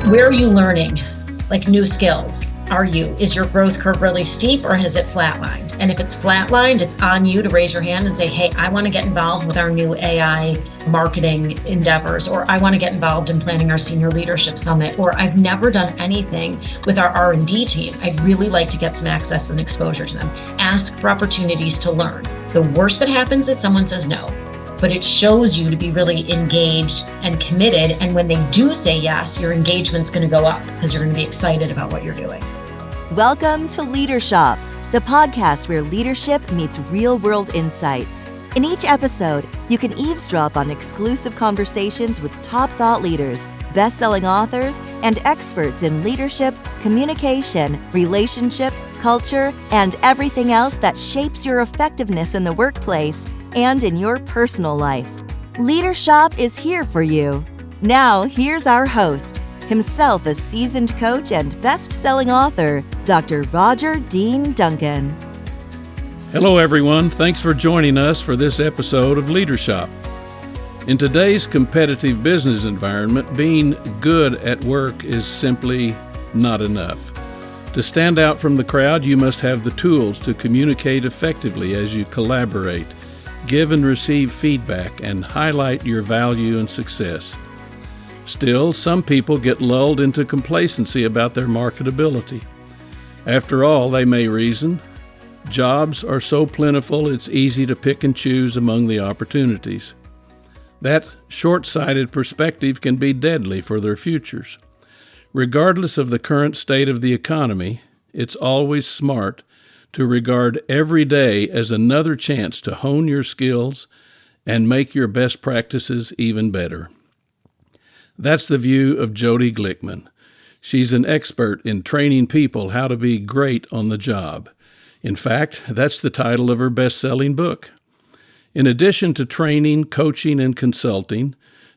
Where are you learning? Like new skills, is your growth curve really steep or has it flatlined? And if it's flatlined, it's on you to raise your hand and say, hey, I want to get involved with our new AI marketing endeavors, or I want to get involved in planning our senior leadership summit, or I've never done anything with our R&D team. I'd really like to get some access and exposure to them. Ask for opportunities to learn. The worst that happens is someone says no, but it shows you to be really engaged and committed. And when they do say yes, your engagement's going to go up because you're going to be excited about what you're doing. Welcome to Leadership, the podcast where leadership meets real-world insights. In each episode, you can eavesdrop on exclusive conversations with top thought leaders, best-selling authors, and experts in leadership, communication, relationships, culture, and everything else that shapes your effectiveness in the workplace and in your personal life. Leadership is here for you. Now, here's our host, himself a seasoned coach and best-selling author, Dr. Roger Dean Duncan. Hello, everyone. Thanks for joining us for this episode of Leadership. In today's competitive business environment, being good at work is simply not enough. To stand out from the crowd, you must have the tools to communicate effectively as you collaborate, give and receive feedback, and highlight your value and success. Still, some people get lulled into complacency about their marketability. After all, they may reason, jobs are so plentiful it's easy to pick and choose among the opportunities. That short-sighted perspective can be deadly for their futures. Regardless of the current state of the economy, it's always smart to regard every day as another chance to hone your skills and make your best practices even better. That's the view of Jodi Glickman. She's an expert in training people how to be great on the job. In fact, that's the title of her best-selling book. In addition to training, coaching, and consulting,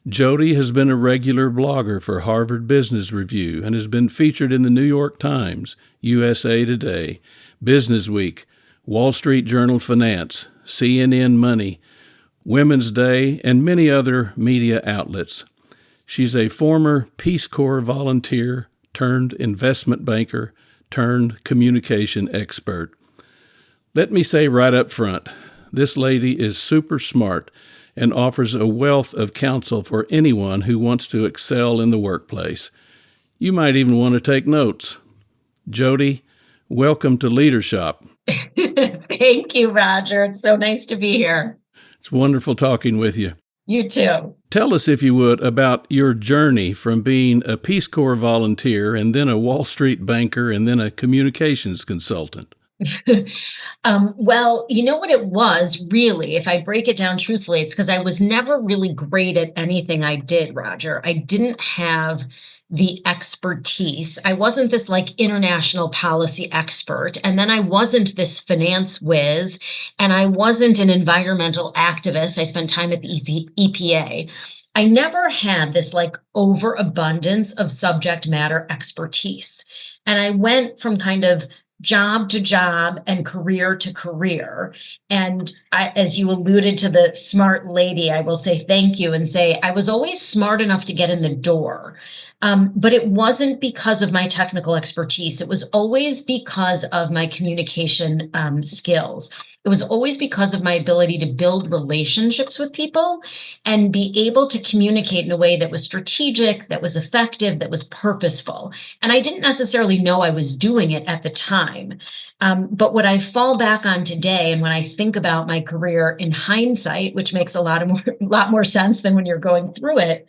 Jodi has been a regular blogger for Harvard Business Review and has been featured in the New York Times, USA Today, BusinessWeek, Wall Street Journal Finance, CNN Money, Women's Day, and many other media outlets. She's a former Peace Corps volunteer turned investment banker turned communication expert. Let me say right up front, this lady is super smart and offers a wealth of counsel for anyone who wants to excel in the workplace. You might even want to take notes. Jodi, welcome to Leadership. Thank you, Roger. It's so nice to be here. It's wonderful talking with you. You too. Tell us, if you would, about your journey from being a Peace Corps volunteer and then a Wall Street banker and then a communications consultant. Well, you know what it was, really, if I break it down truthfully, it's because I was never really great at anything I did, Roger. I didn't have the expertise. I wasn't this international policy expert. And then I wasn't this finance whiz. And I wasn't an environmental activist. I spent time at the EPA. I never had this overabundance of subject matter expertise. And I went from kind of job to job and career to career. And as you alluded to the smart lady, I will say thank you and say I was always smart enough to get in the door. But it wasn't because of my technical expertise. It was always because of my communication skills. It was always because of my ability to build relationships with people and be able to communicate in a way that was strategic, that was effective, that was purposeful. And I didn't necessarily know I was doing it at the time. But what I fall back on today, and when I think about my career in hindsight, which makes a lot more sense than when you're going through it,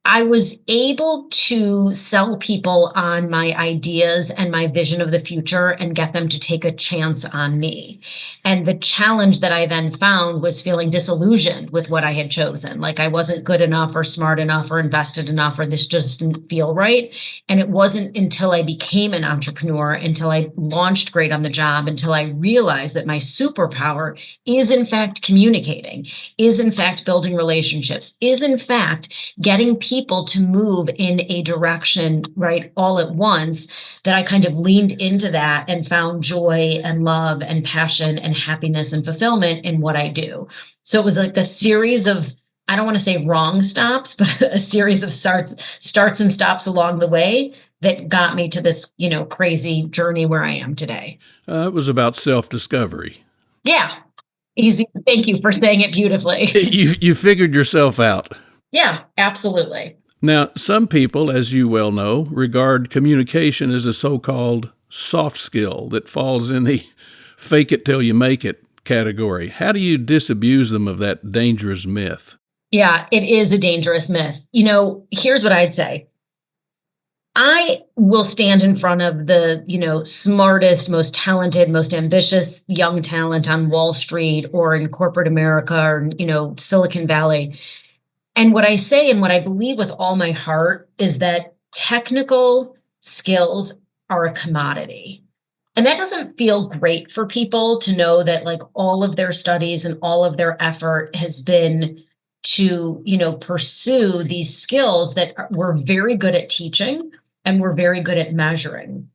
I was able to sell people on my ideas and my vision of the future and get them to take a chance on me. And the challenge that I then found was feeling disillusioned with what I had chosen. Like I wasn't good enough or smart enough or invested enough, or this just didn't feel right. And it wasn't until I became an entrepreneur, until I launched Great on the Job, until I realized that my superpower is in fact communicating, is in fact building relationships, is in fact getting people to move in a direction, right, all at once, that I kind of leaned into that and found joy and love and passion and happiness and fulfillment in what I do. So it was like a series of I don't want to say wrong stops, but a series of starts and stops along the way that got me to this, crazy journey where I am today. It was about self-discovery. Yeah. Easy. Thank you for saying it beautifully. You figured yourself out. Yeah, absolutely. Now, some people, as you well know, regard communication as a so-called soft skill that falls in the fake it till you make it category. How do you disabuse them of that dangerous myth? Yeah, it is a dangerous myth. Here's what I'd say. I will stand in front of the, smartest, most talented, most ambitious young talent on Wall Street or in corporate America or, Silicon Valley. And what I say and what I believe with all my heart is that technical skills are a commodity. And that doesn't feel great for people to know that like all of their studies and all of their effort has been to, pursue these skills that we're very good at teaching and we're very good at measuring.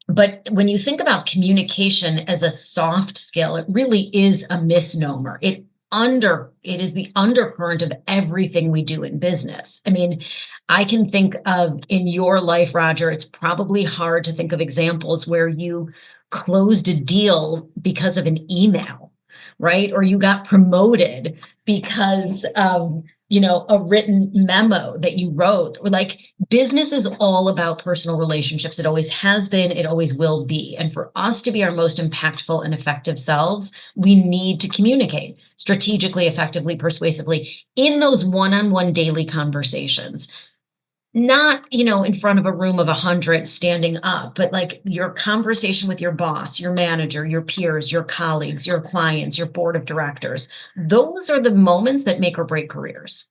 But when you think about communication as a soft skill, it really is a misnomer. It is the undercurrent of everything we do in business. I mean, I can think of in your life, Roger, it's probably hard to think of examples where you closed a deal because of an email, right? Or you got promoted because of, a written memo that you wrote. Or like business is all about personal relationships. It always has been, it always will be. And for us to be our most impactful and effective selves, we need to communicate strategically, effectively, persuasively in those one-on-one daily conversations. Not, in front of a room of 100 standing up, but like your conversation with your boss, your manager, your peers, your colleagues, your clients, your board of directors. Those are the moments that make or break careers.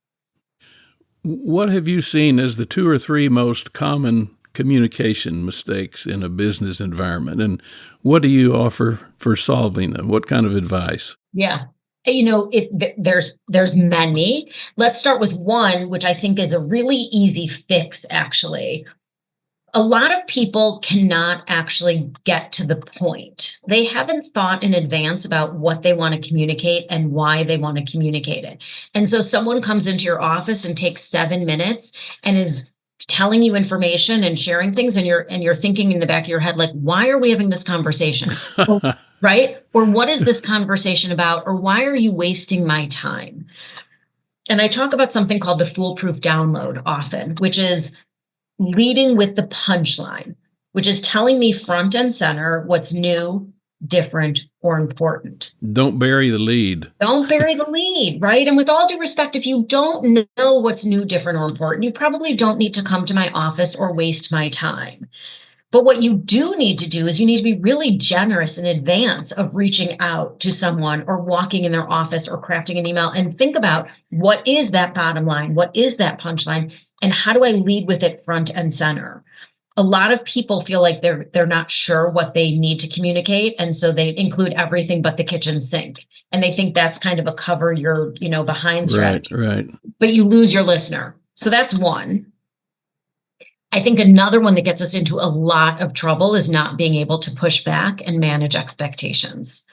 What have you seen as the 2 or 3 most common communication mistakes in a business environment? And what do you offer for solving them? What kind of advice? Yeah. There's many. Let's start with one, which I think is a really easy fix, actually. A lot of people cannot actually get to the point. They haven't thought in advance about what they want to communicate and why they want to communicate it. And so someone comes into your office and takes 7 minutes and is telling you information and sharing things, and you're thinking in the back of your head, like, why are we having this conversation? Right? Or what is this conversation about? Or why are you wasting my time? And I talk about something called the foolproof download often, which is leading with the punchline, which is telling me front and center what's new, different, or important. Don't bury the lead. Don't bury the lead, right? And with all due respect, if you don't know what's new, different, or important, you probably don't need to come to my office or waste my time. But what you do need to do is you need to be really generous in advance of reaching out to someone or walking in their office or crafting an email and think about what is that bottom line? What is that punchline? And how do I lead with it front and center? A lot of people feel like they're not sure what they need to communicate. And so they include everything but the kitchen sink. And they think that's kind of a cover your, behind strategy. Right. But you lose your listener. So that's one. I think another one that gets us into a lot of trouble is not being able to push back and manage expectations.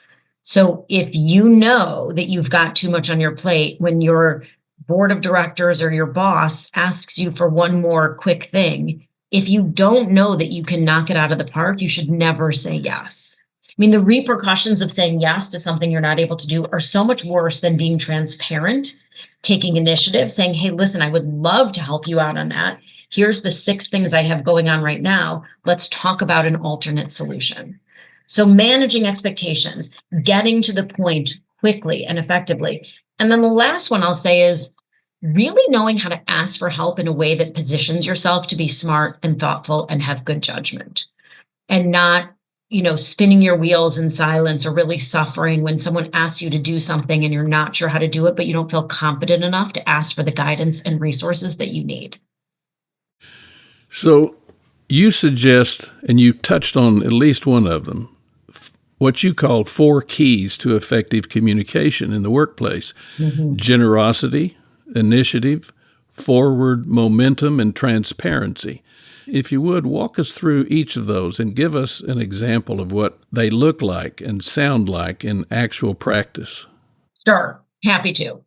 So if you know that you've got too much on your plate when your board of directors or your boss asks you for one more quick thing, if you don't know that you can knock it out of the park, you should never say yes. I mean, the repercussions of saying yes to something you're not able to do are so much worse than being transparent, taking initiative, saying, hey, listen, I would love to help you out on that. Here's the 6 things I have going on right now. Let's talk about an alternate solution. So managing expectations, getting to the point quickly and effectively. And then the last one I'll say is really knowing how to ask for help in a way that positions yourself to be smart and thoughtful and have good judgment and not, spinning your wheels in silence or really suffering when someone asks you to do something and you're not sure how to do it, but you don't feel confident enough to ask for the guidance and resources that you need. So you suggest, and you touched on at least one of them, what you call 4 keys to effective communication in the workplace: generosity, initiative, forward momentum, and transparency. If you would, walk us through each of those and give us an example of what they look like and sound like in actual practice. Sure. Happy to.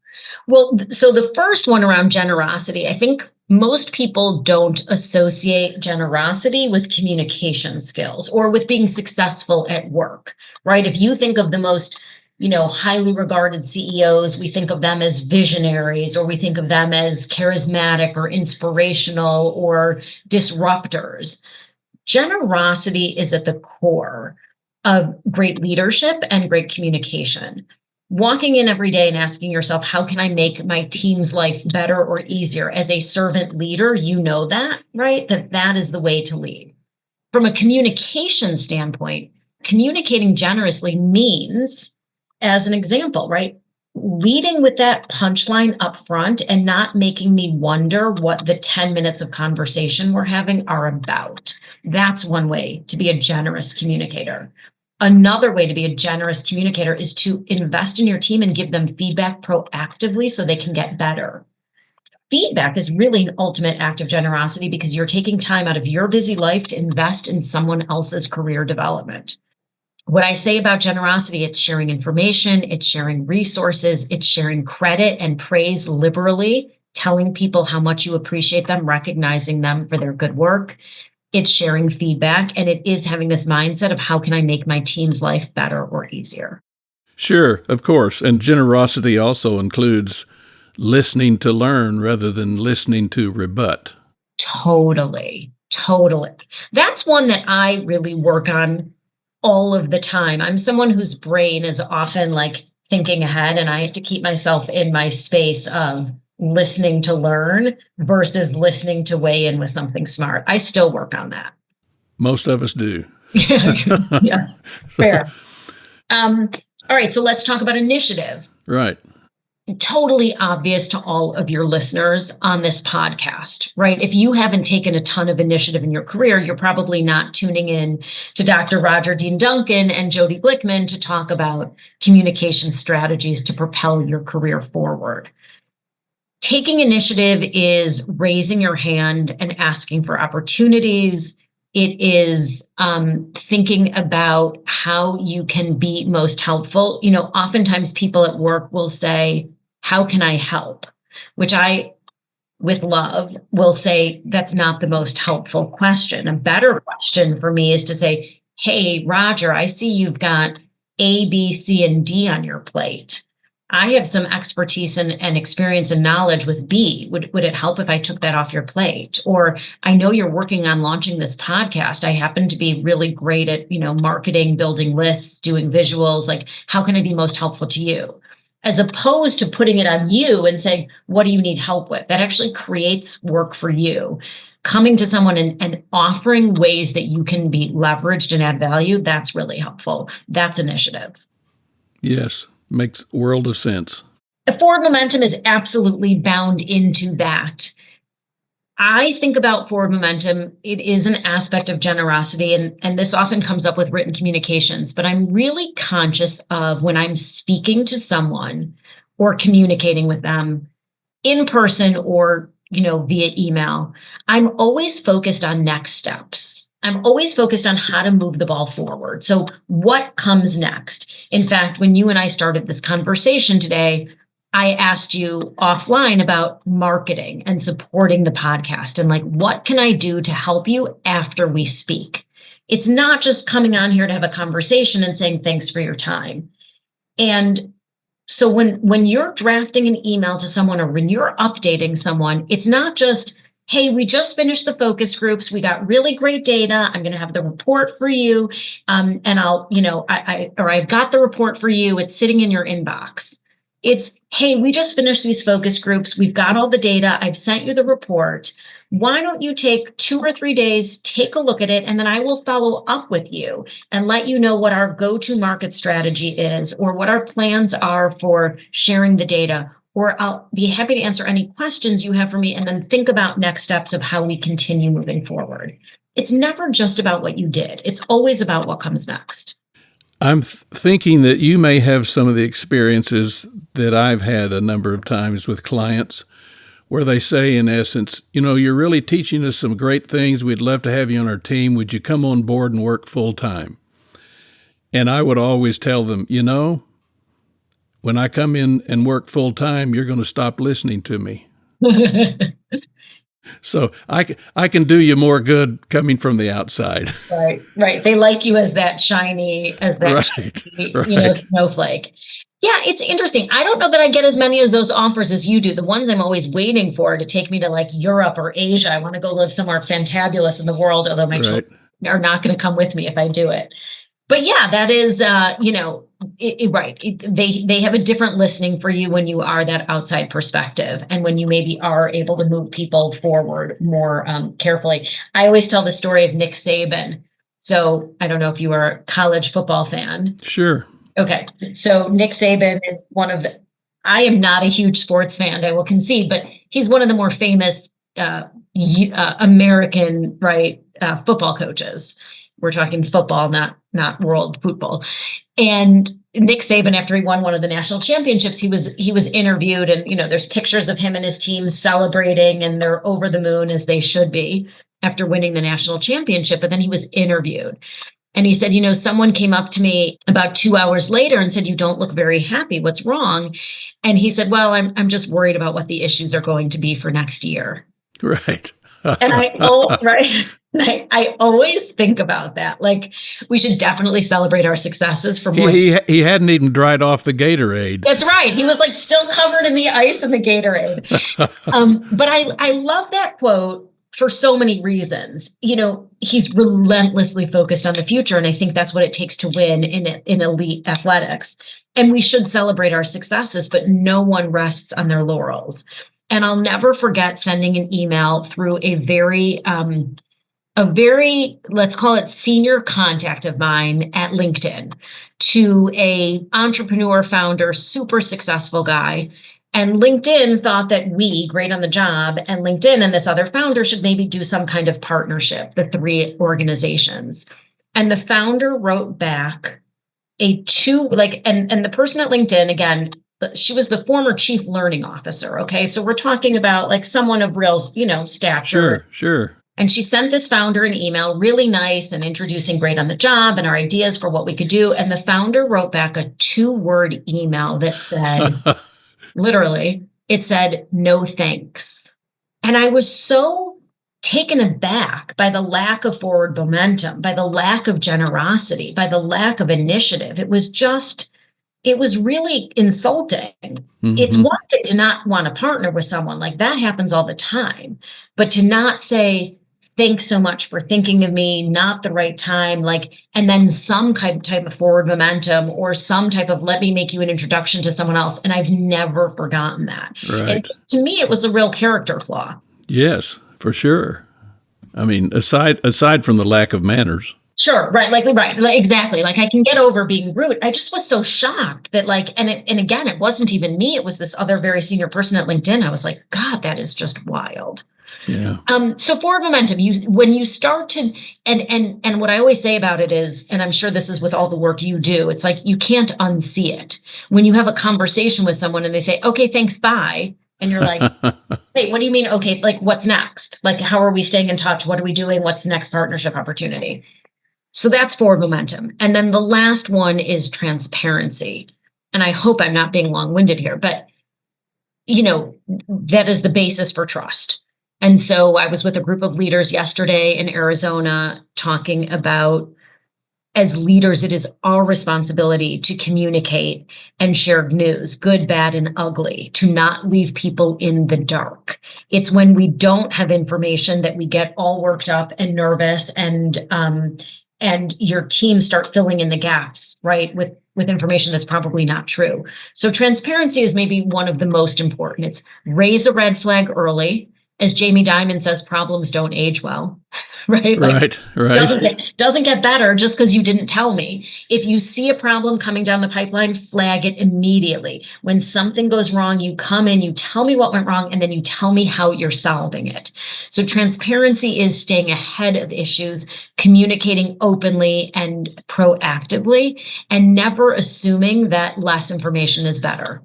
Well, so the first one around generosity, I think most people don't associate generosity with communication skills or with being successful at work, right? If you think of the most, highly regarded CEOs, we think of them as visionaries, or we think of them as charismatic or inspirational or disruptors. Generosity is at the core of great leadership and great communication. Walking in every day and asking yourself, how can I make my team's life better or easier? As a servant leader, you know that, right? That is the way to lead. From a communication standpoint, communicating generously means, as an example, right? Leading with that punchline up front and not making me wonder what the 10 minutes of conversation we're having are about. That's one way to be a generous communicator. Another way to be a generous communicator is to invest in your team and give them feedback proactively so they can get better. Feedback is really an ultimate act of generosity because you're taking time out of your busy life to invest in someone else's career development. What I say about generosity, it's sharing information, it's sharing resources, it's sharing credit and praise liberally, telling people how much you appreciate them, recognizing them for their good work. It's sharing feedback, and it is having this mindset of how can I make my team's life better or easier? Sure, of course. And generosity also includes listening to learn rather than listening to rebut. Totally. That's one that I really work on all of the time. I'm someone whose brain is often like thinking ahead, and I have to keep myself in my space of listening to learn versus listening to weigh in with something smart. I still work on that. Most of us do. Yeah, fair. All right, so let's talk about initiative. Right. Totally obvious to all of your listeners on this podcast, right? If you haven't taken a ton of initiative in your career, you're probably not tuning in to Dr. Roger Dean Duncan and Jodi Glickman to talk about communication strategies to propel your career forward. Taking initiative is raising your hand and asking for opportunities. It is thinking about how you can be most helpful. Oftentimes people at work will say, how can I help? Which I, with love, will say, that's not the most helpful question. A better question for me is to say, hey, Roger, I see you've got A, B, C, and D on your plate. I have some expertise and experience and knowledge with B. Would it help if I took that off your plate? Or I know you're working on launching this podcast. I happen to be really great at, marketing, building lists, doing visuals. Like, how can I be most helpful to you? As opposed to putting it on you and saying, what do you need help with? That actually creates work for you. Coming to someone and offering ways that you can be leveraged and add value, that's really helpful. That's initiative. Yes. Makes a world of sense. Forward momentum is absolutely bound into that. I think about forward momentum, it is an aspect of generosity, and this often comes up with written communications, but I'm really conscious of when I'm speaking to someone or communicating with them in person or, via email, I'm always focused on next steps. I'm always focused on how to move the ball forward. So what comes next? In fact, when you and I started this conversation today, I asked you offline about marketing and supporting the podcast and what can I do to help you after we speak? It's not just coming on here to have a conversation and saying, thanks for your time. And so when you're drafting an email to someone or when you're updating someone, it's not just, hey, we just finished the focus groups. We got really great data. I'm going to have the report for you. And I've got the report for you. It's sitting in your inbox. It's, hey, we just finished these focus groups. We've got all the data. I've sent you the report. Why don't you take 2 or 3 days, take a look at it, and then I will follow up with you and let you know what our go-to market strategy is or what our plans are for sharing the data. Or I'll be happy to answer any questions you have for me and then think about next steps of how we continue moving forward. It's never just about what you did. It's always about what comes next. I'm thinking that you may have some of the experiences that I've had a number of times with clients where they say, in essence, you're really teaching us some great things. We'd love to have you on our team. Would you come on board and work full time? And I would always tell them, when I come in and work full time, you're going to stop listening to me. So I can do you more good coming from the outside. Right. They like you as that shiny, Right. snowflake. Yeah, it's interesting. I don't know that I get as many as those offers as you do. The ones I'm always waiting for to take me to like Europe or Asia. I want to go live somewhere fantabulous in the world, although my children are not going to come with me if I do it. But yeah, that is, right. They have a different listening for you when you are that outside perspective and when you maybe are able to move people forward more carefully. I always tell the story of Nick Saban. So I don't know if you are a college football fan. Sure. Okay. So Nick Saban is I am not a huge sports fan, I will concede, but he's one of the more famous American, football coaches. We're talking football, not world football. And Nick Saban, after he won one of the national championships, he was interviewed, and there's pictures of him and his team celebrating, and they're over the moon as they should be after winning the national championship. But then he was interviewed. And he said, someone came up to me about 2 hours later and said, "You don't look very happy. What's wrong?" And he said, "Well, I'm just worried about what the issues are going to be for next year." Right. And I always think about that. Like, we should definitely celebrate our successes for more. He hadn't even dried off the Gatorade. That's right. He was like still covered in the ice and the Gatorade. But I love that quote for so many reasons. He's relentlessly focused on the future. And I think that's what it takes to win in elite athletics. And we should celebrate our successes, but no one rests on their laurels. And I'll never forget sending an email through a very, let's call it senior contact of mine at LinkedIn to a entrepreneur, founder, super successful guy. And LinkedIn thought that we, Great on the Job, and LinkedIn and this other founder should maybe do some kind of partnership, the three organizations. And the founder wrote back and the person at LinkedIn, again, she was the former chief learning officer. Okay. So we're talking about like someone of real, stature. Sure. And she sent this founder an email, really nice, and introducing Great on the Job and our ideas for what we could do. And the founder wrote back a 2-word email that said, literally, it said, "No thanks." And I was so taken aback by the lack of forward momentum, by the lack of generosity, by the lack of initiative. It was really insulting. Mm-hmm. It's one thing to not want to partner with someone, like that happens all the time, but to not say, "Thanks so much for thinking of me, not the right time," and then some type of forward momentum or some type of "let me make you an introduction to someone else." And I've never forgotten that. Right. To me, it was a real character flaw. Yes, for sure. I mean, aside from the lack of manners. Sure. Right. Exactly. I can get over being rude. I just was so shocked that and again, it wasn't even me. It was this other very senior person at LinkedIn. I was like, God, that is just wild. Yeah. So forward momentum, when you start to, and what I always say about it is, and I'm sure this is with all the work you do, it's like, you can't unsee it. When you have a conversation with someone and they say, "Okay, thanks, bye." And you're like, "Wait, what do you mean? Okay, what's next? How are we staying in touch? What are we doing? What's the next partnership opportunity?" So that's forward momentum. And then the last one is transparency. And I hope I'm not being long-winded here, but that is the basis for trust. And so I was with a group of leaders yesterday in Arizona talking about, as leaders, it is our responsibility to communicate and share news, good, bad, and ugly, to not leave people in the dark. It's when we don't have information that we get all worked up and nervous, and your team start filling in the gaps, right, with information that's probably not true. So transparency is maybe one of the most important. It's raise a red flag early. As Jamie Dimon says, problems don't age well, right? Right. Doesn't get better just because you didn't tell me. If you see a problem coming down the pipeline, flag it immediately. When something goes wrong, you come in, you tell me what went wrong, and then you tell me how you're solving it. So transparency is staying ahead of issues, communicating openly and proactively, and never assuming that less information is better.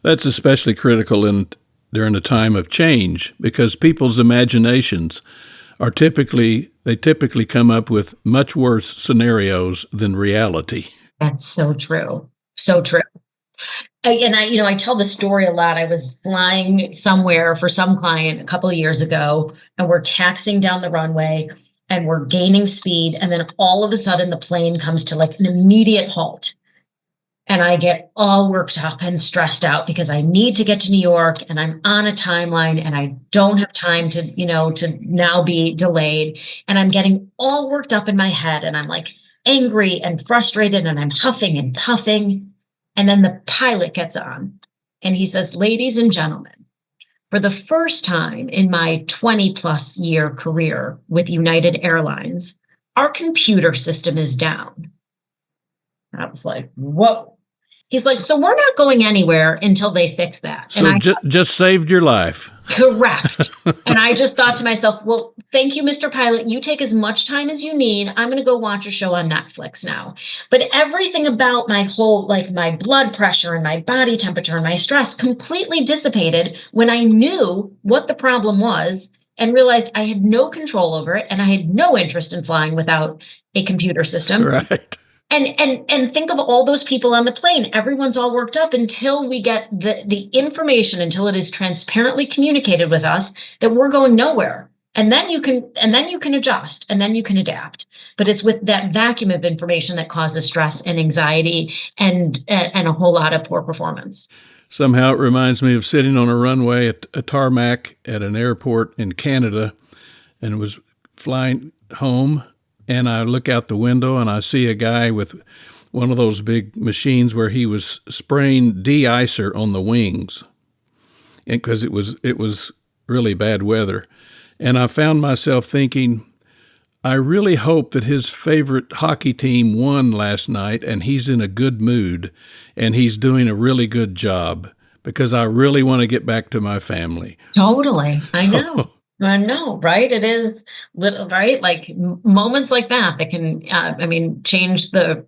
That's especially critical during a time of change, because people's imaginations typically come up with much worse scenarios than reality. That's so true. So true. I tell the story a lot. I was flying somewhere for some client a couple of years ago, and we're taxiing down the runway and we're gaining speed. And then all of a sudden, the plane comes to like an immediate halt. And I get all worked up and stressed out because I need to get to New York and I'm on a timeline and I don't have time to now be delayed. And I'm getting all worked up in my head and I'm like angry and frustrated and I'm huffing and puffing. And then the pilot gets on and he says, "Ladies and gentlemen, for the first time in my 20 plus year career with United Airlines, our computer system is down." I was like, whoa. He's like, "So we're not going anywhere until they fix that." So just saved your life. Correct. And I just thought to myself, well, thank you, Mr. Pilot. You take as much time as you need. I'm going to go watch a show on Netflix now. But everything about my whole, like my blood pressure and my body temperature and my stress completely dissipated when I knew what the problem was and realized I had no control over it and I had no interest in flying without a computer system. Right. And think of all those people on the plane. Everyone's all worked up until we get the information, until it is transparently communicated with us that we're going nowhere. And then you can adjust and then you can adapt. But it's with that vacuum of information that causes stress and anxiety and a whole lot of poor performance. Somehow it reminds me of sitting on a runway at a tarmac at an airport in Canada and was flying home. And I look out the window and I see a guy with one of those big machines where he was spraying de-icer on the wings, and because it was really bad weather. And I found myself thinking, I really hope that his favorite hockey team won last night and he's in a good mood and he's doing a really good job because I really want to get back to my family. Totally. I know, right? It is little, right? Like moments like that can, change the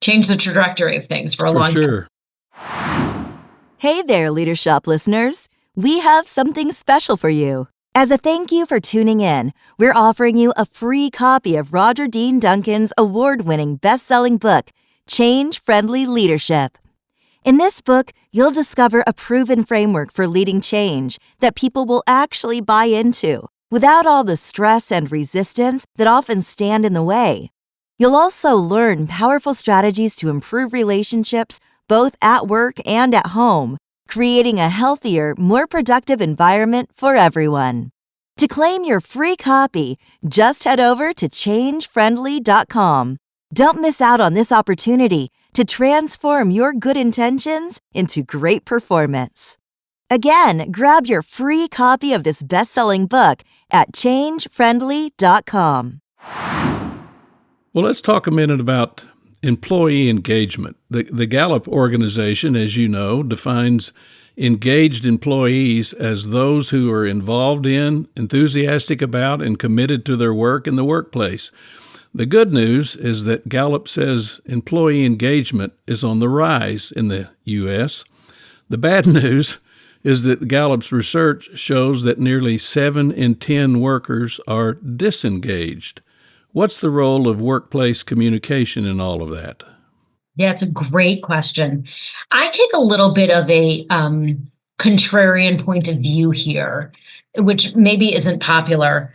trajectory of things for a long sure. time. Hey there, Leadership listeners. We have something special for you. As a thank you for tuning in, we're offering you a free copy of Roger Dean Duncan's award-winning best-selling book, Change Friendly Leadership. In this book, you'll discover a proven framework for leading change that people will actually buy into, without all the stress and resistance that often stand in the way. You'll also learn powerful strategies to improve relationships both at work and at home, creating a healthier, more productive environment for everyone. To claim your free copy, just head over to changefriendly.com. Don't miss out on this opportunity to transform your good intentions into great performance. Again, grab your free copy of this best-selling book at changefriendly.com. Well, let's talk a minute about employee engagement. The Gallup organization, as you know, defines engaged employees as those who are involved in, enthusiastic about, and committed to their work in the workplace. The good news is that Gallup says employee engagement is on the rise in the U.S. The bad news is that Gallup's research shows that nearly 7 in 10 workers are disengaged. What's the role of workplace communication in all of that? Yeah, it's a great question. I take a little bit of a contrarian point of view here, which maybe isn't popular.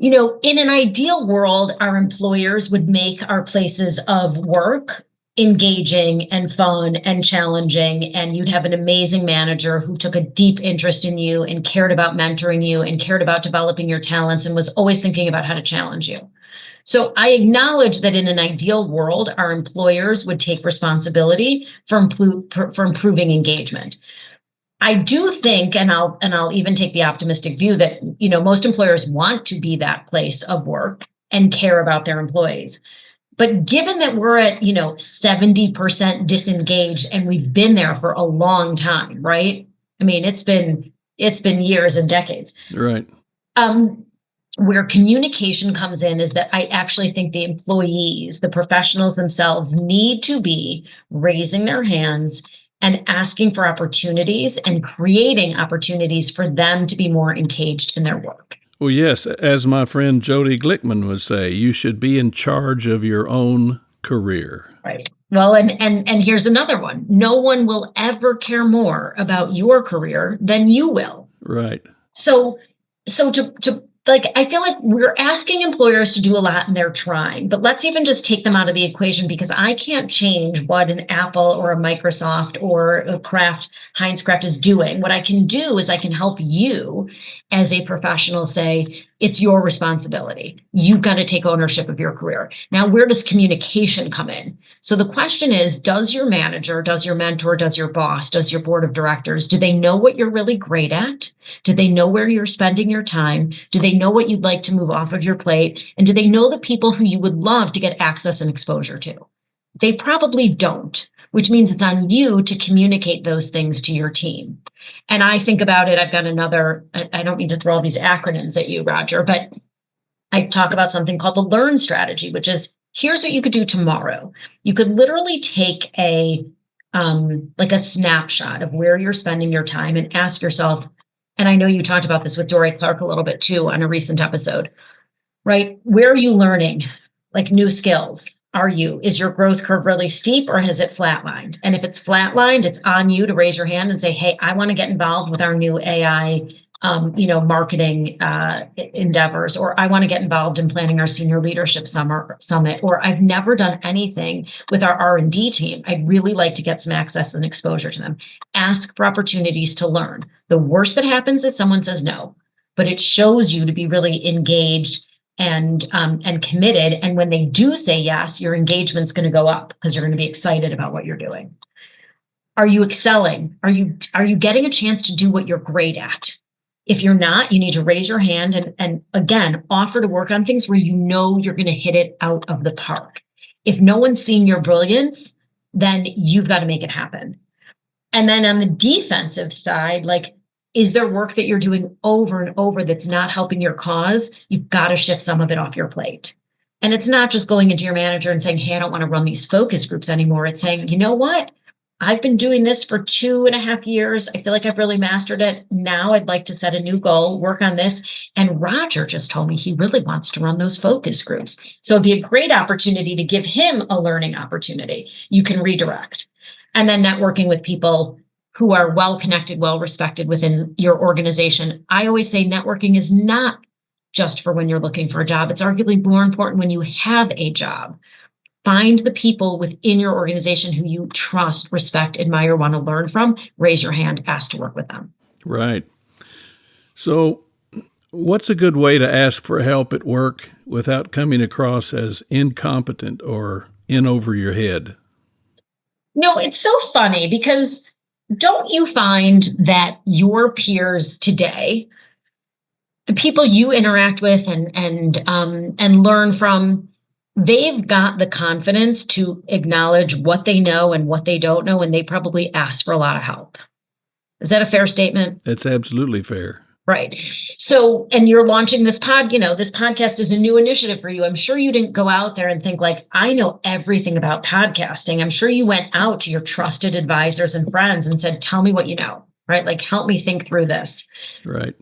You know, in an ideal world, our employers would make our places of work engaging and fun and challenging, and you'd have an amazing manager who took a deep interest in you and cared about mentoring you and cared about developing your talents and was always thinking about how to challenge you. So I acknowledge that in an ideal world, our employers would take responsibility for improving engagement. I do think, and I'll even take the optimistic view that, you know, most employers want to be that place of work and care about their employees. But given that we're at, 70% disengaged and we've been there for a long time, right? I mean, it's been years and decades. Right. Where communication comes in is that I actually think the employees, the professionals themselves, need to be raising their hands and asking for opportunities and creating opportunities for them to be more engaged in their work. Well, yes, as my friend Jodi Glickman would say, you should be in charge of your own career. Right. Well, and here's another one. No one will ever care more about your career than you will. Right. So to like, I feel like we're asking employers to do a lot and they're trying, but let's even just take them out of the equation, because I can't change what an Apple or a Microsoft or a Heinz Craft is doing. What I can do is I can help you as a professional say, it's your responsibility. You've got to take ownership of your career. Now, where does communication come in? So the question is, does your manager, does your mentor, does your boss, does your board of directors, do they know what you're really great at? Do they know where you're spending your time? Do they know what you'd like to move off of your plate? And do they know the people who you would love to get access and exposure to? They probably don't, which means it's on you to communicate those things to your team. And I think about it, I've got another, I don't mean to throw all these acronyms at you, Roger, but I talk about something called the LEARN strategy, which is, here's what you could do tomorrow. You could literally take a snapshot of where you're spending your time and ask yourself, and I know you talked about this with Dory Clark a little bit too on a recent episode, right? Where are you learning like new skills? Is your growth curve really steep, or has it flatlined? And if it's flatlined, it's on you to raise your hand and say, hey, I want to get involved with our new AI marketing endeavors, or I want to get involved in planning our senior leadership summit, or I've never done anything with our R&D team. I'd really like to get some access and exposure to them. Ask for opportunities to learn. The worst that happens is someone says no, but it shows you to be really engaged and committed. And when they do say yes, your engagement's going to go up because you're going to be excited about what you're doing. Are you excelling? Are you getting a chance to do what you're great at? If you're not, you need to raise your hand and again, offer to work on things where you know you're going to hit it out of the park. If no one's seeing your brilliance, then you've got to make it happen. And then on the defensive side, like, is there work that you're doing over and over that's not helping your cause? You've got to shift some of it off your plate. And it's not just going into your manager and saying, hey, I don't want to run these focus groups anymore. It's saying, you know what? I've been doing this for 2.5 years. I feel like I've really mastered it. Now I'd like to set a new goal, work on this. And Roger just told me he really wants to run those focus groups. So it'd be a great opportunity to give him a learning opportunity. You can redirect. And then networking with people who are well-connected, well-respected within your organization. I always say networking is not just for when you're looking for a job. It's arguably more important when you have a job. Find the people within your organization who you trust, respect, admire, want to learn from. Raise your hand, ask to work with them. Right. So what's a good way to ask for help at work without coming across as incompetent or in over your head? No, it's so funny because don't you find that your peers today, the people you interact with and learn from, they've got the confidence to acknowledge what they know and what they don't know, and they probably ask for a lot of help. Is that a fair statement? It's absolutely fair. Right. So, and you're launching this this podcast is a new initiative for you. I'm sure you didn't go out there and think like, I know everything about podcasting. I'm sure you went out to your trusted advisors and friends and said, tell me what you know, right? Like, help me think through this. Right.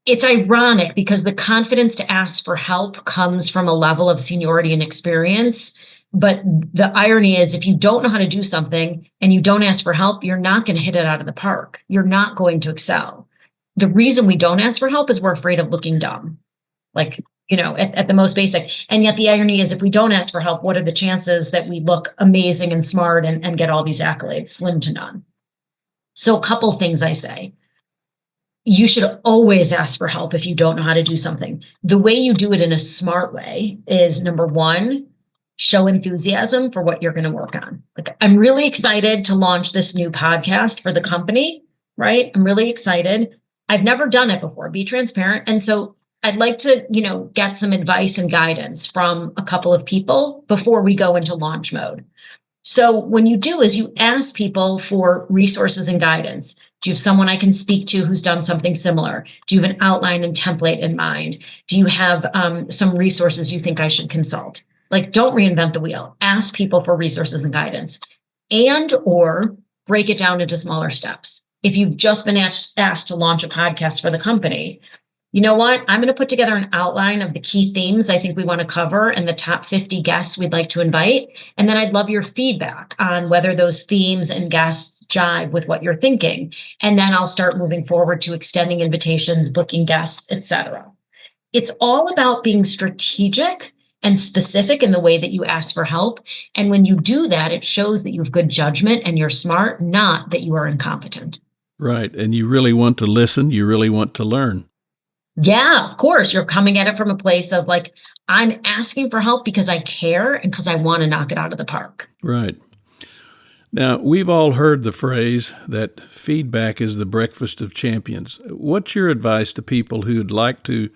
It's ironic because the confidence to ask for help comes from a level of seniority and experience. But the irony is, if you don't know how to do something and you don't ask for help, you're not going to hit it out of the park. You're not going to excel. The reason we don't ask for help is we're afraid of looking dumb, like, at the most basic. And yet the irony is, if we don't ask for help, what are the chances that we look amazing and smart and get all these accolades? Slim to none. So a couple things I say. You should always ask for help if you don't know how to do something. The way you do it in a smart way is, number one, show enthusiasm for what you're going to work on. Like, I'm really excited to launch this new podcast for the company, right? I'm really excited. I've never done it before. Be transparent. And so I'd like to, get some advice and guidance from a couple of people before we go into launch mode. So when you do is you ask people for resources and guidance. Do you have someone I can speak to who's done something similar? Do you have an outline and template in mind? Do you have some resources you think I should consult? Like, don't reinvent the wheel. Ask people for resources and guidance, and or break it down into smaller steps. If you've just been asked to launch a podcast for the company, you know what? I'm going to put together an outline of the key themes I think we want to cover and the top 50 guests we'd like to invite. And then I'd love your feedback on whether those themes and guests jive with what you're thinking. And then I'll start moving forward to extending invitations, booking guests, etc. It's all about being strategic and specific in the way that you ask for help. And when you do that, it shows that you have good judgment and you're smart, not that you are incompetent. Right. And you really want to listen. You really want to learn. Yeah, of course. You're coming at it from a place of like, I'm asking for help because I care and because I want to knock it out of the park. Right. Now, we've all heard the phrase that feedback is the breakfast of champions. What's your advice to people who'd like to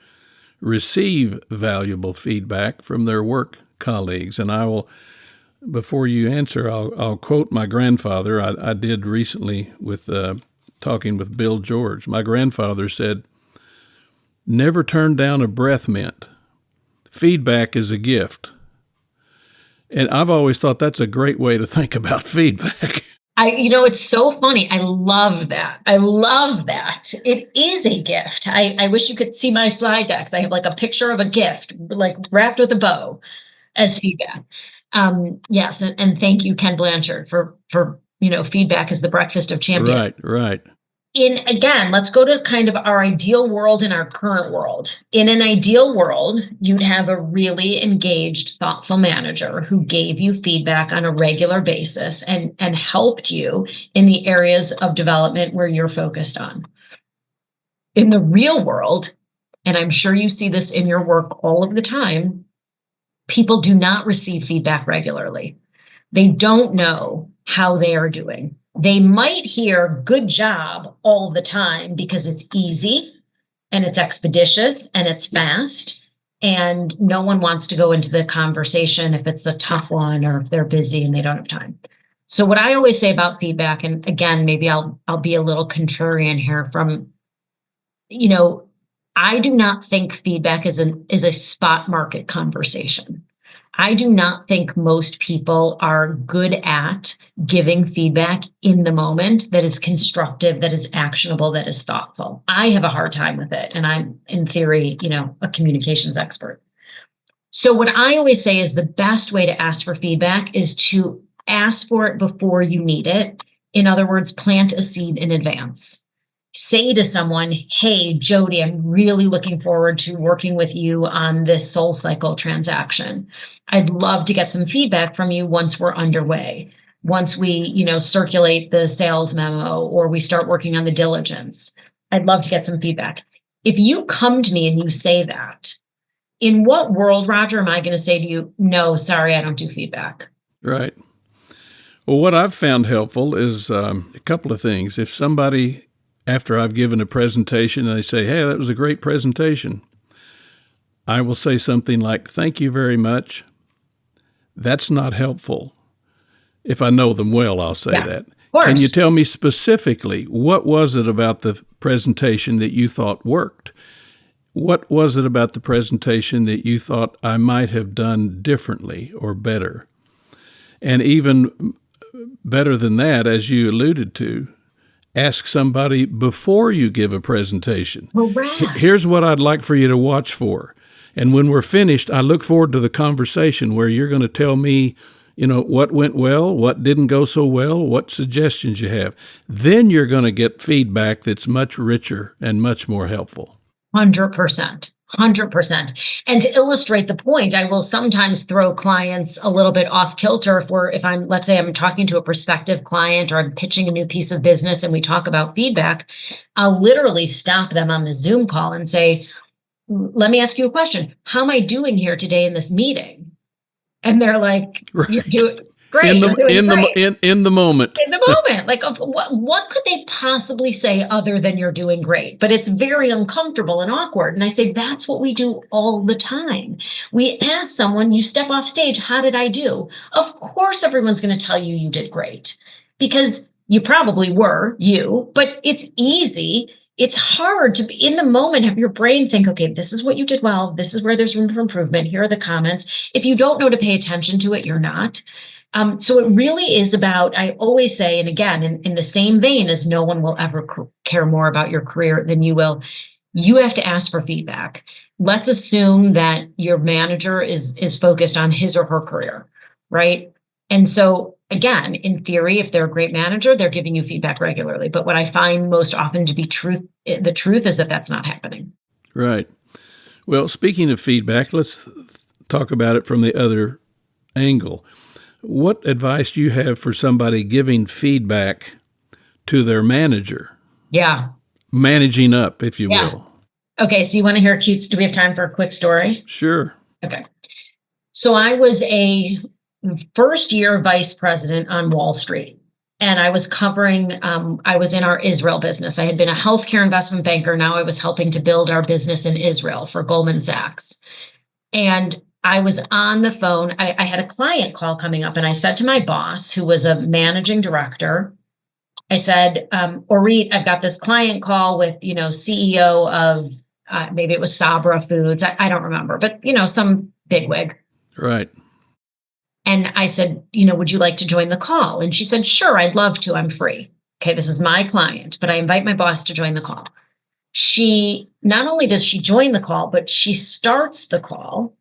receive valuable feedback from their work colleagues? And I will, before you answer, I'll quote my grandfather. I did recently with talking with Bill George. My grandfather said, "Never turn down a breath mint. Feedback is a gift." And I've always thought that's a great way to think about feedback. It's so funny. I love that. I love that. It is a gift. I wish you could see my slide decks. I have like a picture of a gift, like wrapped with a bow as feedback. Yes. And thank you, Ken Blanchard, for feedback is the breakfast of champions. Right. Again, let's go to kind of our ideal world and our current world. In an ideal world, you'd have a really engaged, thoughtful manager who gave you feedback on a regular basis and helped you in the areas of development where you're focused on. In the real world, and I'm sure you see this in your work all of the time, people do not receive feedback regularly. They don't know how they are doing. They might hear good job all the time because it's easy and it's expeditious and it's fast. And no one wants to go into the conversation if it's a tough one or if they're busy and they don't have time. So what I always say about feedback, and again, maybe I'll be a little contrarian here I do not think feedback is a spot market conversation. I do not think most people are good at giving feedback in the moment that is constructive, that is actionable, that is thoughtful. I have a hard time with it. And I'm, in theory, a communications expert. So what I always say is the best way to ask for feedback is to ask for it before you need it. In other words, plant a seed in advance. Say to someone, "Hey, Jodi, I'm really looking forward to working with you on this Soul Cycle transaction. I'd love to get some feedback from you once we're underway, once we, circulate the sales memo or we start working on the diligence. I'd love to get some feedback." If you come to me and you say that, in what world, Roger, am I going to say to you, "No, sorry, I don't do feedback"? Right. Well, what I've found helpful is a couple of things. If somebody, after I've given a presentation, and they say, "Hey, that was a great presentation," I will say something like, "Thank you very much." That's not helpful. If I know them well, I'll say that. Of course. Can you tell me specifically, what was it about the presentation that you thought worked? What was it about the presentation that you thought I might have done differently or better? And even better than that, as you alluded to, ask somebody before you give a presentation. Correct. Here's what I'd like for you to watch for. And when we're finished, I look forward to the conversation where you're going to tell me, what went well, what didn't go so well, what suggestions you have. Then you're going to get feedback that's much richer and much more helpful. 100%. 100%. And to illustrate the point, I will sometimes throw clients a little bit off kilter let's say I'm talking to a prospective client or I'm pitching a new piece of business and we talk about feedback. I'll literally stop them on the Zoom call and say, "Let me ask you a question. How am I doing here today in this meeting?" And they're like, Right. "You're doing great. In the great." in the moment. In the moment, like what could they possibly say other than "you're doing great"? But it's very uncomfortable and awkward. And I say, that's what we do all the time. We ask someone, you step off stage, "How did I do?" Of course, everyone's going to tell you you did great because you probably were but it's easy. It's hard to be in the moment, have your brain think, "Okay, this is what you did well. This is where there's room for improvement. Here are the comments." If you don't know to pay attention to it, you're not. So it really is about, I always say, and again, in the same vein as no one will ever care more about your career than you will, you have to ask for feedback. Let's assume that your manager is focused on his or her career, right? And so again, in theory, if they're a great manager, they're giving you feedback regularly. But what I find most often to be the truth is that that's not happening. Right. Well, speaking of feedback, let's talk about it from the other angle. What advice do you have for somebody giving feedback to their manager? Yeah. Managing up, if you will. Okay, so you want to hear do we have time for a quick story? Sure. Okay. So I was a first-year vice president on Wall Street, and I was covering, I was in our Israel business. I had been a healthcare investment banker. Now I was helping to build our business in Israel for Goldman Sachs. And I was on the phone. I had a client call coming up, and I said to my boss, who was a managing director, I said, Orit, I've got this client call with, CEO of, maybe it was Sabra Foods. I don't remember, but, some bigwig. Right. And I said, would you like to join the call? And she said, sure, I'd love to. I'm free. Okay, this is my client, but I invite my boss to join the call. She, not only does she join the call, but she starts the call.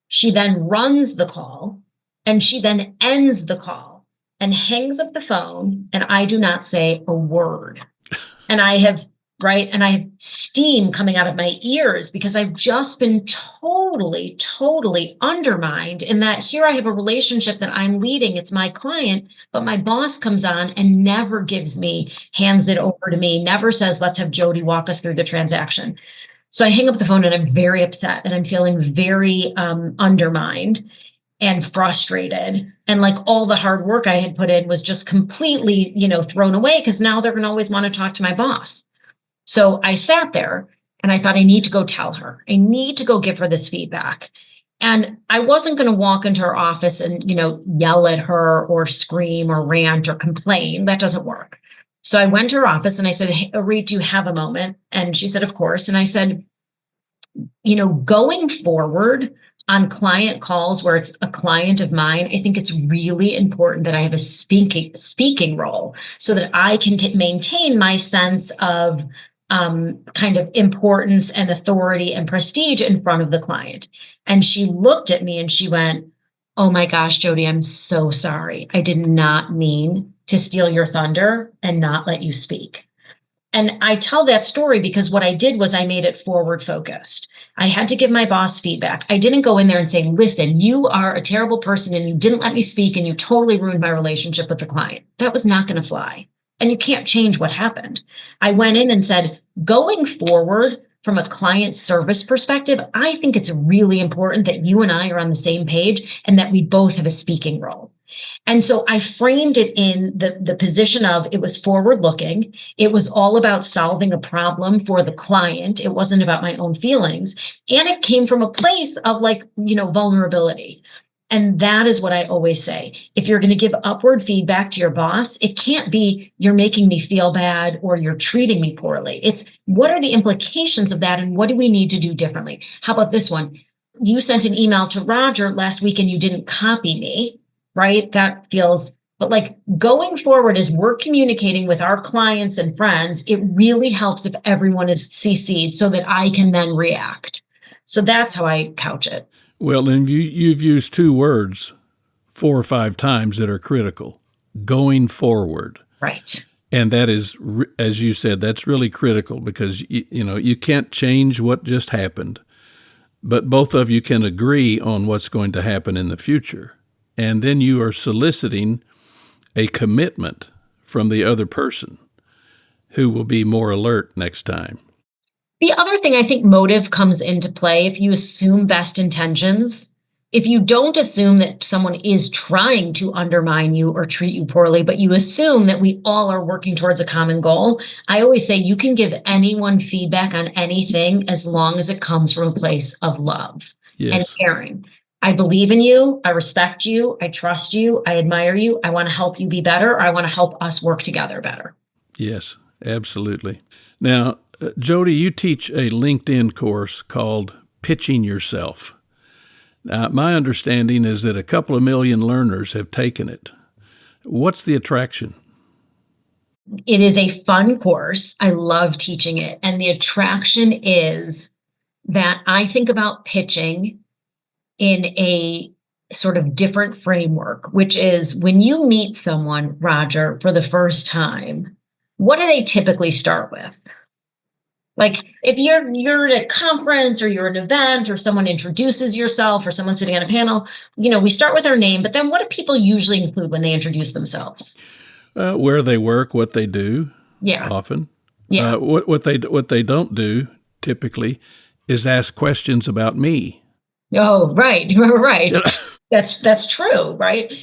She then runs the call, and she then ends the call and hangs up the phone, and I do not say a word. And I have steam coming out of my ears because I've just been totally undermined in that here I have a relationship that I'm leading. It's my client, but my boss comes on and never hands it over to me, never says, let's have Jodi walk us through the transaction. So I hang up the phone and I'm very upset and I'm feeling very undermined and frustrated. And like all the hard work I had put in was just completely, thrown away because now they're going to always want to talk to my boss. So I sat there and I thought, I need to go tell her. I need to go give her this feedback. And I wasn't going to walk into her office and, yell at her or scream or rant or complain. That doesn't work. So I went to her office and I said, hey, Orit, do you have a moment? And she said, of course. And I said, going forward on client calls where it's a client of mine, I think it's really important that I have a speaking role so that I can maintain my sense of kind of importance and authority and prestige in front of the client. And she looked at me and she went, oh my gosh, Jodi, I'm so sorry. I did not mean to steal your thunder and not let you speak. And I tell that story because what I did was I made it forward focused. I had to give my boss feedback. I didn't go in there and say, listen, you are a terrible person and you didn't let me speak and you totally ruined my relationship with the client. That was not going to fly. And you can't change what happened. I went in and said, going forward from a client service perspective, I think it's really important that you and I are on the same page and that we both have a speaking role. And so I framed it in the position of it was forward looking. It was all about solving a problem for the client. It wasn't about my own feelings. And it came from a place of vulnerability. And that is what I always say. If you're going to give upward feedback to your boss, it can't be you're making me feel bad or you're treating me poorly. It's what are the implications of that and what do we need to do differently? How about this one? You sent an email to Roger last week and you didn't copy me, right? That feels, but going forward as we're communicating with our clients and friends, it really helps if everyone is CC'd so that I can then react. So that's how I couch it. Well, and you've used two words 4 or 5 times that are critical. Going forward. Right. And that is, as you said, that's really critical because, you can't change what just happened, but both of you can agree on what's going to happen in the future. And then you are soliciting a commitment from the other person who will be more alert next time. The other thing, I think motive comes into play if you assume best intentions. If you don't assume that someone is trying to undermine you or treat you poorly, but you assume that we all are working towards a common goal, I always say you can give anyone feedback on anything as long as it comes from a place of love and caring. I believe in you. I respect you. I trust you. I admire you. I want to help you be better. Or I want to help us work together better. Yes, absolutely. Now, Jodi, you teach a LinkedIn course called Pitching Yourself. Now, my understanding is that a couple of million learners have taken it. What's the attraction? It is a fun course. I love teaching it. And the attraction is that I think about pitching in a sort of different framework, which is when you meet someone, Roger, for the first time, what do they typically start with? Like if you're at a conference or you're at an event or someone introduces yourself or someone sitting on a panel, we start with our name, but then what do people usually include when they introduce themselves? Where they work, what they do. Yeah. Often. Yeah. What they don't do typically is ask questions about me. Oh, right. Right. That's true, right?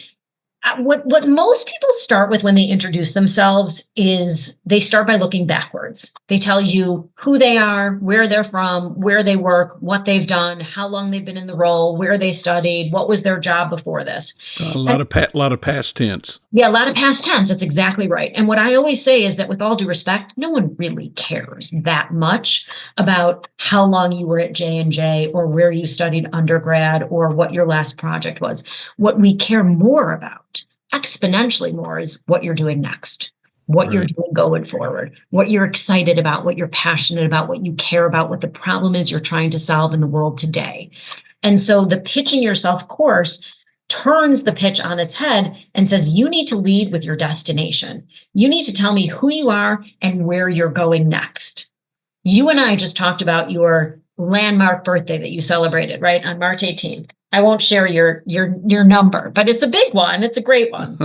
What most people start with when they introduce themselves is they start by looking backwards. They tell you who they are, where they're from, where they work, what they've done, how long they've been in the role, where they studied, what was their job before this. A lot of past tense. Yeah, a lot of past tense. That's exactly right. And what I always say is that with all due respect, no one really cares that much about how long you were at J&J or where you studied undergrad or what your last project was. What we care more about, exponentially more, is what you're doing next, what you're doing going forward, what you're excited about, what you're passionate about, what you care about, what the problem is you're trying to solve in the world today. And so the Pitching Yourself course turns the pitch on its head and says, you need to lead with your destination. You need to tell me who you are and where you're going next. You and I just talked about your landmark birthday that you celebrated, right, on March 18th. I won't share your number, but it's a big one. It's a great one.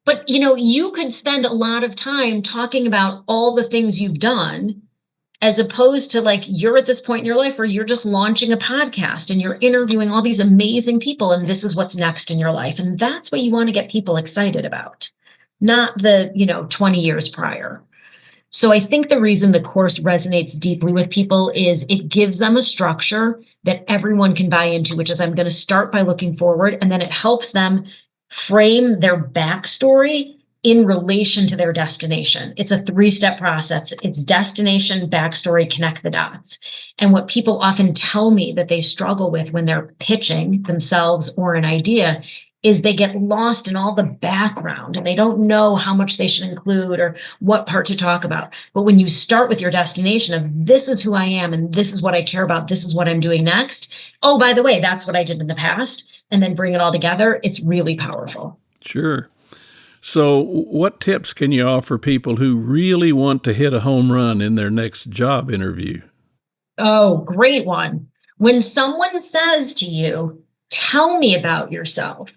But, you could spend a lot of time talking about all the things you've done, as opposed to like you're at this point in your life where you're just launching a podcast and you're interviewing all these amazing people and this is what's next in your life. And that's what you want to get people excited about, not the, 20 years prior. So I think the reason the course resonates deeply with people is it gives them a structure that everyone can buy into, which is I'm going to start by looking forward, and then it helps them frame their backstory in relation to their destination. It's a 3-step process. It's destination, backstory, connect the dots. And what people often tell me that they struggle with when they're pitching themselves or an idea is they get lost in all the background and they don't know how much they should include or what part to talk about. But when you start with your destination of this is who I am and this is what I care about, this is what I'm doing next. Oh, by the way, that's what I did in the past. And then bring it all together. It's really powerful. Sure. So what tips can you offer people who really want to hit a home run in their next job interview? Oh, great one. When someone says to you, tell me about yourself,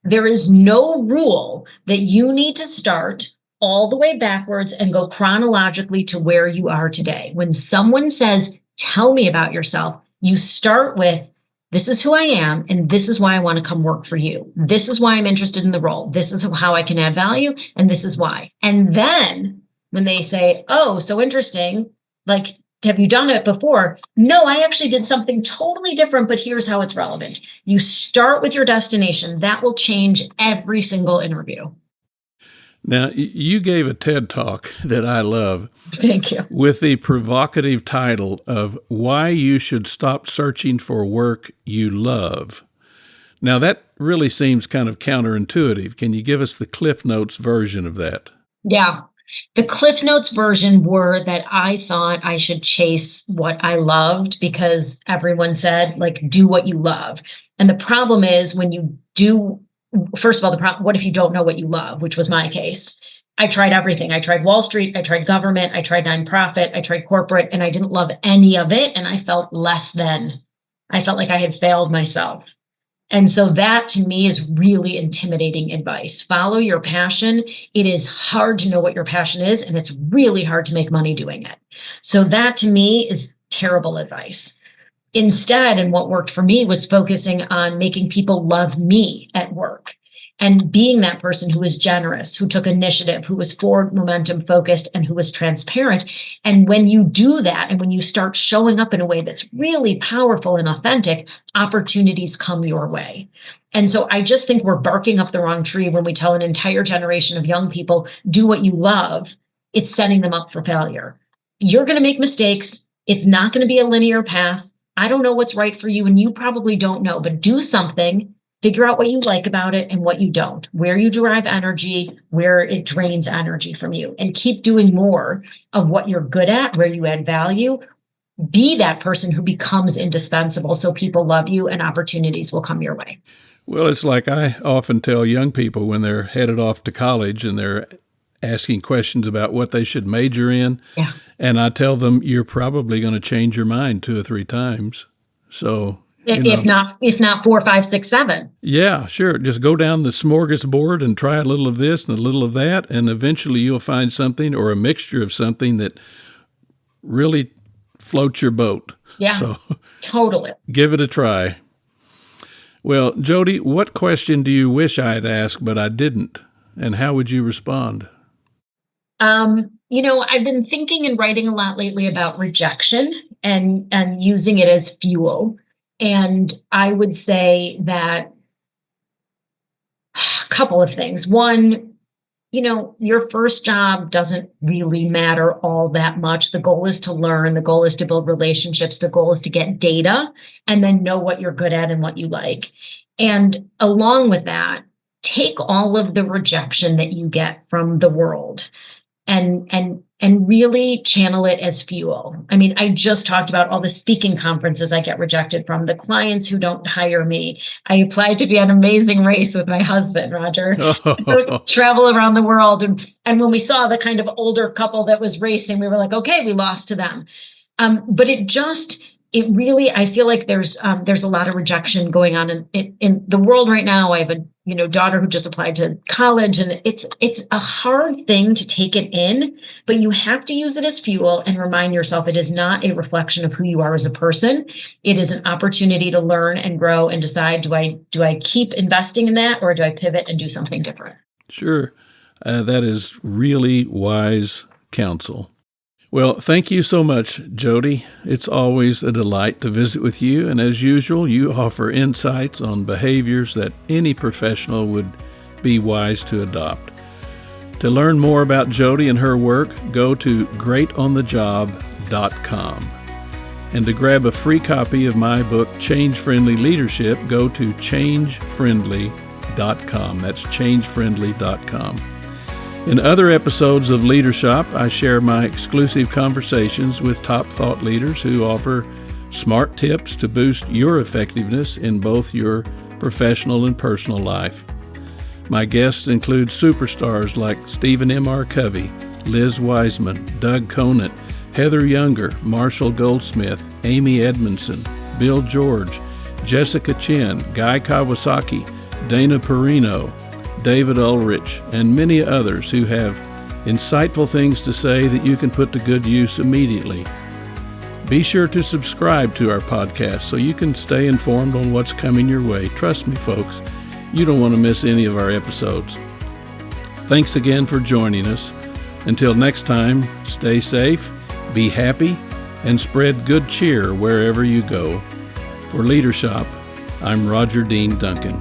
there is no rule that you need to start all the way backwards and go chronologically to where you are today. When someone says, tell me about yourself, you start with, this is who I am, and this is why I want to come work for you. This is why I'm interested in the role. This is how I can add value, and this is why. And then when they say, oh, so interesting, like, have you done it before? No, I actually did something totally different, but here's how it's relevant. You start with your destination. That will change every single interview. Now, you gave a TED Talk that I love. Thank you. With the provocative title of Why You Should Stop Searching for Work You Love. Now, that really seems kind of counterintuitive. Can you give us the Cliff Notes version of that? Yeah. The Cliff Notes version were that I thought I should chase what I loved because everyone said, like, do what you love. And the problem is when you do, first of all, what if you don't know what you love, which was my case? I tried everything. I tried Wall Street. I tried government. I tried nonprofit. I tried corporate, and I didn't love any of it. And I felt less than. I felt like I had failed myself. And so that to me is really intimidating advice. Follow your passion. It is hard to know what your passion is, and it's really hard to make money doing it. So that to me is terrible advice. Instead, and what worked for me was focusing on making people love me at work and being that person who was generous, who took initiative, who was forward momentum focused, and who was transparent. And when you do that, and when you start showing up in a way that's really powerful and authentic, opportunities come your way. And so I just think we're barking up the wrong tree when we tell an entire generation of young people, do what you love. It's setting them up for failure. You're going to make mistakes. It's not going to be a linear path. I don't know what's right for you, and you probably don't know, but do something Figure out what you like about it and what you don't, where you derive energy, where it drains energy from you, and keep doing more of what you're good at, where you add value. Be that person who becomes indispensable so people love you and opportunities will come your way. Well, it's like I often tell young people when they're headed off to college and they're asking questions about what they should major in. Yeah. And I tell them, you're probably going to change your mind 2 or 3 times. So, if not 4, 5, 6, 7. Yeah, sure. Just go down the smorgasbord and try a little of this and a little of that, and eventually you'll find something or a mixture of something that really floats your boat. Yeah, so totally. Give it a try. Well, Jodi, what question do you wish I had asked but I didn't, and how would you respond? I've been thinking and writing a lot lately about rejection and using it as fuel. And I would say that a couple of things. One, your first job doesn't really matter all that much. The goal is to learn. The goal is to build relationships. The goal is to get data and then know what you're good at and what you like. And along with that, take all of the rejection that you get from the world and really channel it as fuel. I mean, I just talked about all the speaking conferences I get rejected from, the clients who don't hire me. I applied to be on Amazing Race with my husband, Roger, travel around the world. And when we saw the kind of older couple that was racing, we were like, okay, we lost to them. But it really, I feel like there's a lot of rejection going on in the world right now. I have a daughter who just applied to college, and it's a hard thing to take it in, but you have to use it as fuel and remind yourself it is not a reflection of who you are as a person. It is an opportunity to learn and grow and decide, do I keep investing in that, or do I pivot and do something different? Sure. That is really wise counsel. Well, thank you so much, Jodi. It's always a delight to visit with you, and as usual, you offer insights on behaviors that any professional would be wise to adopt. To learn more about Jodi and her work, go to greatonthejob.com. And to grab a free copy of my book, Change Friendly Leadership, go to changefriendly.com. That's changefriendly.com. In other episodes of Leadership, I share my exclusive conversations with top thought leaders who offer smart tips to boost your effectiveness in both your professional and personal life. My guests include superstars like Stephen M.R. Covey, Liz Wiseman, Doug Conant, Heather Younger, Marshall Goldsmith, Amy Edmondson, Bill George, Jessica Chin, Guy Kawasaki, Dana Perino, David Ulrich, and many others who have insightful things to say that you can put to good use immediately. Be sure to subscribe to our podcast so you can stay informed on what's coming your way. Trust me, folks, you don't want to miss any of our episodes. Thanks again for joining us. Until next time, stay safe, be happy, and spread good cheer wherever you go. For Leadership, I'm Roger Dean Duncan.